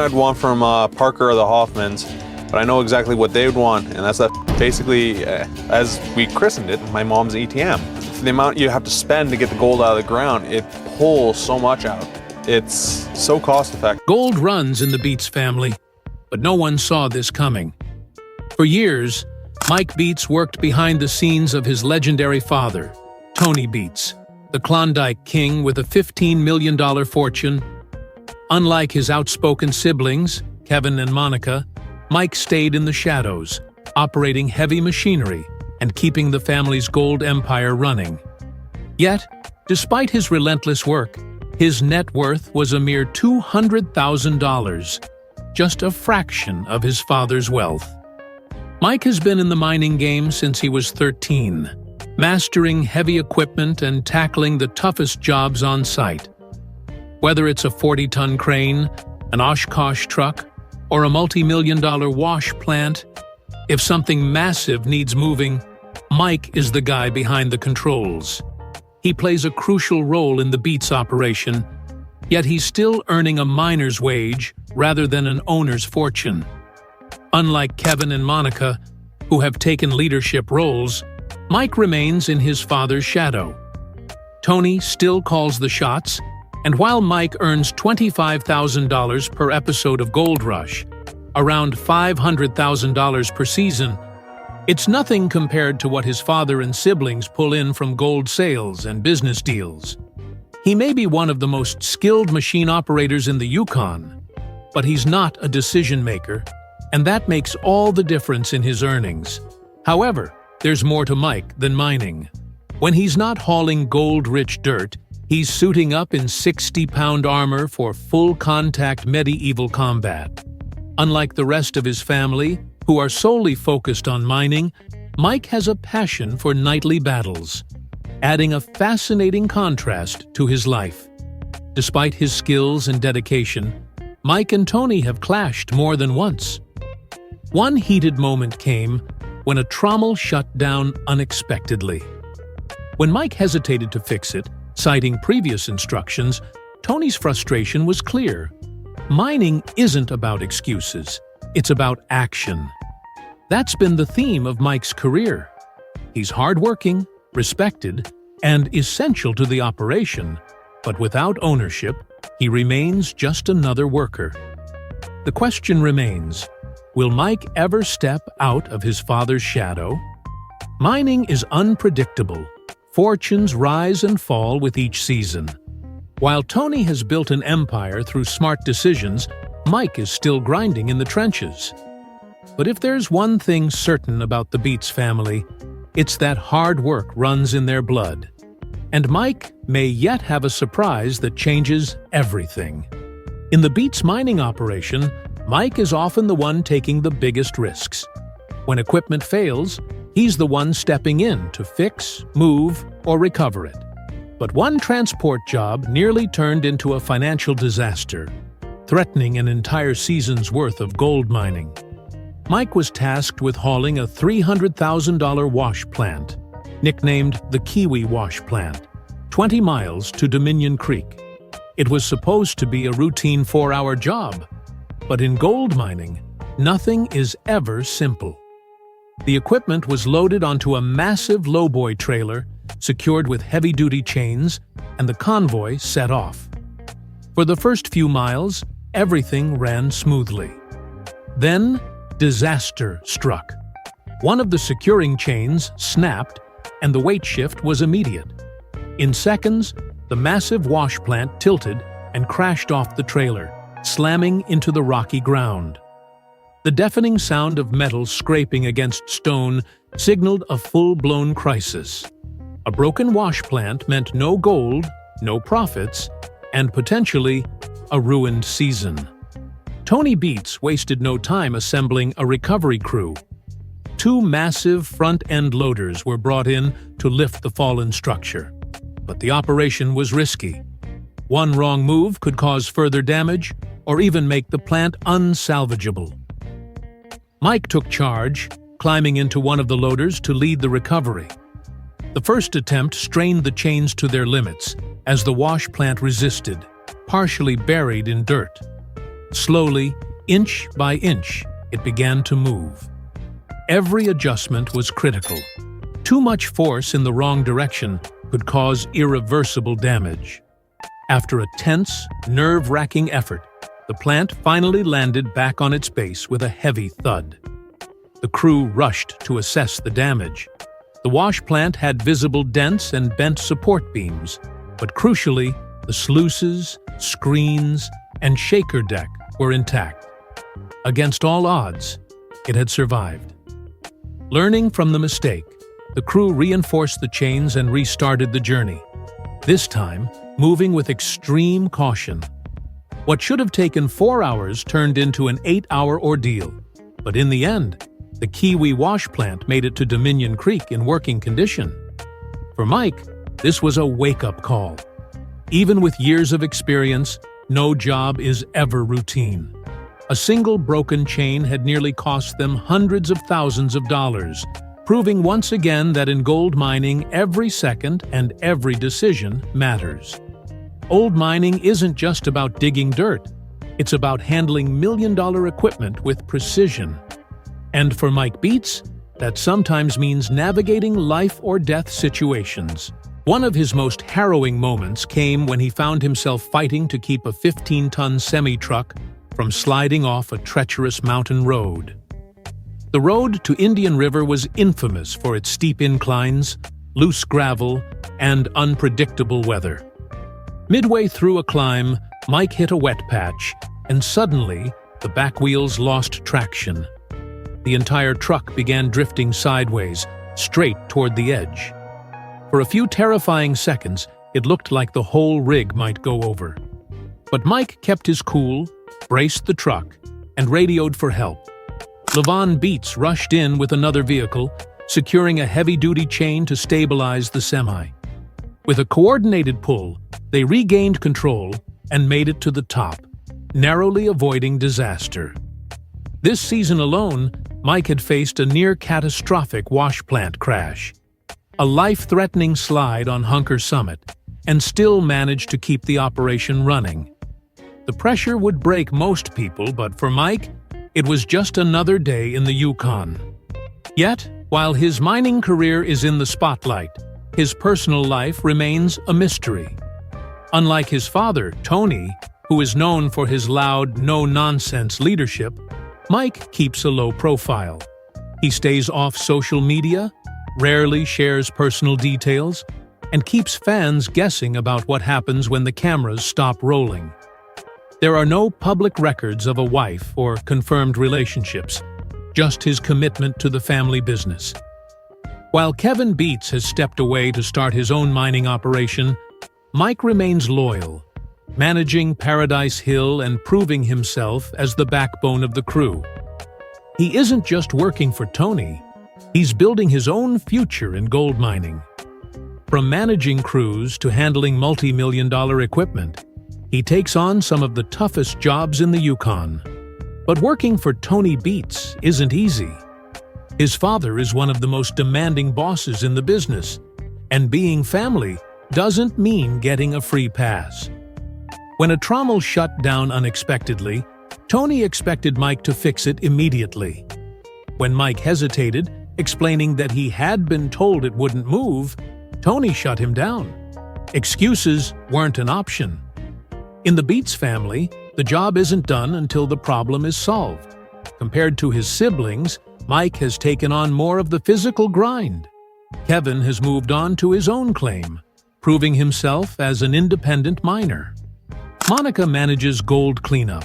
I'd want from Parker or the Hoffmans, but I know exactly what they would want, and that's basically, as we christened it, my mom's ATM. For the amount you have to spend to get the gold out of the ground, it pulls so much out. It's so cost effective. Gold runs in the Beets family, but no one saw this coming. For years, Mike Beets worked behind the scenes of his legendary father, Tony Beets, the Klondike King with a $15 million fortune. Unlike his outspoken siblings, Kevin and Monica, Mike stayed in the shadows, operating heavy machinery and keeping the family's gold empire running. Yet, despite his relentless work, his net worth was a mere $200,000, just a fraction of his father's wealth. Mike has been in the mining game since he was 13, mastering heavy equipment and tackling the toughest jobs on site. Whether it's a 40-ton crane, an Oshkosh truck, or a multi-million-dollar wash plant, if something massive needs moving, Mike is the guy behind the controls. He plays a crucial role in the Beets operation, yet he's still earning a miner's wage rather than an owner's fortune. Unlike Kevin and Monica, who have taken leadership roles, Mike remains in his father's shadow. Tony still calls the shots, and while Mike earns $25,000 per episode of Gold Rush, around $500,000 per season, it's nothing compared to what his father and siblings pull in from gold sales and business deals. He may be one of the most skilled machine operators in the Yukon, but he's not a decision maker, and that makes all the difference in his earnings. However, there's more to Mike than mining. When he's not hauling gold-rich dirt, he's suiting up in 60-pound armor for full-contact medieval combat. Unlike the rest of his family, who are solely focused on mining, Mike has a passion for nightly battles, adding a fascinating contrast to his life. Despite his skills and dedication, Mike and Tony have clashed more than once. One heated moment came when a trommel shut down unexpectedly. When Mike hesitated to fix it, citing previous instructions, Tony's frustration was clear. Mining isn't about excuses, it's about action. That's been the theme of Mike's career. He's hardworking, respected, and essential to the operation, but without ownership, he remains just another worker. The question remains, will Mike ever step out of his father's shadow? Mining is unpredictable. Fortunes rise and fall with each season. While Tony has built an empire through smart decisions, Mike is still grinding in the trenches. But if there's one thing certain about the Beets family, it's that hard work runs in their blood. And Mike may yet have a surprise that changes everything. In the Beets mining operation, Mike is often the one taking the biggest risks. When equipment fails, he's the one stepping in to fix, move, or recover it. But one transport job nearly turned into a financial disaster, threatening an entire season's worth of gold mining. Mike was tasked with hauling a $300,000 wash plant, nicknamed the Kiwi Wash Plant, 20 miles to Dominion Creek. It was supposed to be a routine 4-hour job, but in gold mining, nothing is ever simple. The equipment was loaded onto a massive lowboy trailer, secured with heavy-duty chains, and the convoy set off. For the first few miles, everything ran smoothly. Then, disaster struck. One of the securing chains snapped, and the weight shift was immediate. In seconds, the massive wash plant tilted and crashed off the trailer, slamming into the rocky ground. The deafening sound of metal scraping against stone signaled a full-blown crisis. A broken wash plant meant no gold, no profits, and potentially a ruined season. Tony Beets wasted no time assembling a recovery crew. 2 massive front-end loaders were brought in to lift the fallen structure. But the operation was risky. One wrong move could cause further damage or even make the plant unsalvageable. Mike took charge, climbing into one of the loaders to lead the recovery. The first attempt strained the chains to their limits as the wash plant resisted, partially buried in dirt. Slowly, inch by inch, it began to move. Every adjustment was critical. Too much force in the wrong direction could cause irreversible damage. After a tense, nerve-wracking effort, the plant finally landed back on its base with a heavy thud. The crew rushed to assess the damage. The wash plant had visible dents and bent support beams, but crucially, the sluices, screens, and shaker deck were intact. Against all odds, it had survived. Learning from the mistake, the crew reinforced the chains and restarted the journey, this time moving with extreme caution. What should have taken 4 hours turned into an 8-hour ordeal, but in the end, the Kiwi wash plant made it to Dominion Creek in working condition. For Mike, this was a wake-up call. Even with years of experience, no job is ever routine. A single broken chain had nearly cost them hundreds of thousands of dollars, proving once again that in gold mining, every second and every decision matters. Old mining isn't just about digging dirt. It's about handling million-dollar equipment with precision. And for Mike Beets, that sometimes means navigating life-or-death situations. One of his most harrowing moments came when he found himself fighting to keep a 15-ton semi-truck from sliding off a treacherous mountain road. The road to Indian River was infamous for its steep inclines, loose gravel, and unpredictable weather. Midway through a climb, Mike hit a wet patch, and suddenly, the back wheels lost traction. The entire truck began drifting sideways, straight toward the edge. For a few terrifying seconds, it looked like the whole rig might go over. But Mike kept his cool, braced the truck, and radioed for help. Levon Beets rushed in with another vehicle, securing a heavy-duty chain to stabilize the semi. With a coordinated pull, they regained control and made it to the top, narrowly avoiding disaster. This season alone, Mike had faced a near-catastrophic wash plant crash, a life-threatening slide on Hunker Summit, and still managed to keep the operation running. The pressure would break most people, but for Mike, it was just another day in the Yukon. Yet, while his mining career is in the spotlight, his personal life remains a mystery. Unlike his father, Tony, who is known for his loud, no-nonsense leadership, Mike keeps a low profile. He stays off social media, rarely shares personal details, and keeps fans guessing about what happens when the cameras stop rolling. There are no public records of a wife or confirmed relationships, just his commitment to the family business. While Kevin Beets has stepped away to start his own mining operation, Mike remains loyal, managing Paradise Hill and proving himself as the backbone of the crew. He isn't just working for Tony, he's building his own future in gold mining. From managing crews to handling multi-million-dollar equipment, he takes on some of the toughest jobs in the Yukon. But working for Tony Beets isn't easy. His father is one of the most demanding bosses in the business, and being family doesn't mean getting a free pass. When a trommel shut down unexpectedly, Tony expected Mike to fix it immediately. When Mike hesitated, explaining that he had been told it wouldn't move, Tony shut him down. Excuses weren't an option. In the Beets family, the job isn't done until the problem is solved. Compared to his siblings, Mike has taken on more of the physical grind. Kevin has moved on to his own claim, proving himself as an independent miner. Monica manages gold cleanup,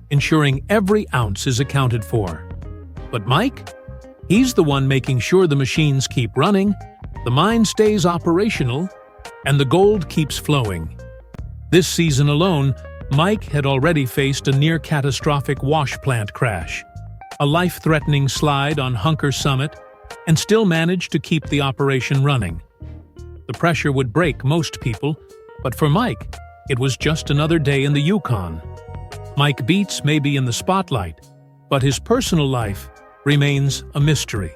ensuring every ounce is accounted for. But Mike? He's the one making sure the machines keep running, the mine stays operational, and the gold keeps flowing. This season alone, Mike had already faced a near-catastrophic wash plant crash, a life-threatening slide on Hunker Summit, and still managed to keep the operation running. The pressure would break most people, but for Mike, it was just another day in the Yukon. Mike Beets may be in the spotlight, but his personal life remains a mystery.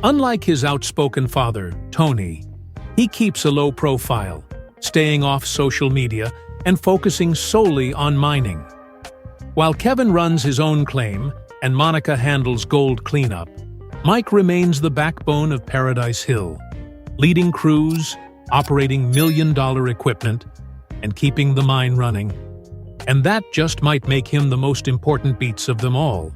Unlike his outspoken father, Tony, he keeps a low profile, staying off social media and focusing solely on mining. While Kevin runs his own claim and Monica handles gold cleanup, Mike remains the backbone of Paradise Hill, leading crews, operating million-dollar equipment, and keeping the mine running. And that just might make him the most important Beets of them all.